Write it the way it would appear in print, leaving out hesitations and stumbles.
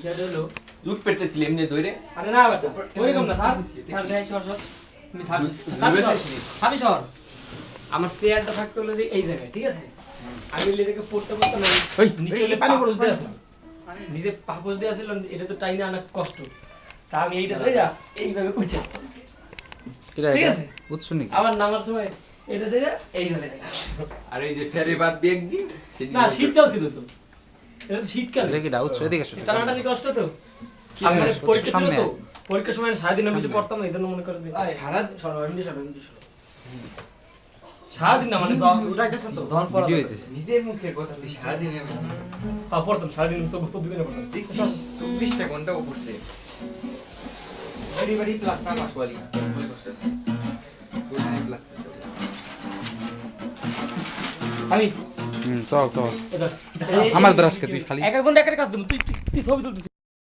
বিষয়টা হলো জুট পেতেছিলি এমনি ধরে আরে না বেটা ওইরকম না থাক লে সর তুমি থাক থাকি সর আমার চেয়ারটা থাকতে হলো যে এই জায়গায় ঠিক আছে আমি লেগে পড়তে না নিচে পানি পড়ে আছে নিজে পাপোস দেয়া ছিল এটা তো টাইনা অনেক কষ্ট তা আমি এইটা ধরে যা এইভাবে কুচে এটা বুঝছো নাকি আবার নামার সময় এটা ধরে এইভাবে আর এই যে ফেরে বাদ দিয়ে একদিন না শীতকাল ছিল তো এটা তো শীতকাল এটা কি দাউছ এদিকে আসো টানাটানি কষ্ট তো আমার পরীক্ষা ছিল তো পরীক্ষার সময় সারাদিন আমি কিছু পড়তাম না এই জন্য মনে করে সারাদিন না মানে 10 উঠাইতেছে তো ধন পড়া নিজের মুখের কথা তুই সারাদিন পড়তাম সারাদিন তো দিনে পড়তাম 24টা ঘন্টা পড়ছে বাড়ি বাড়ি প্লাস মাস বলি আমি চল চল আমার দ্রাসকে তুই খালি এক একজন এক এক কাজ দিবি তুই ছবি তুলছিস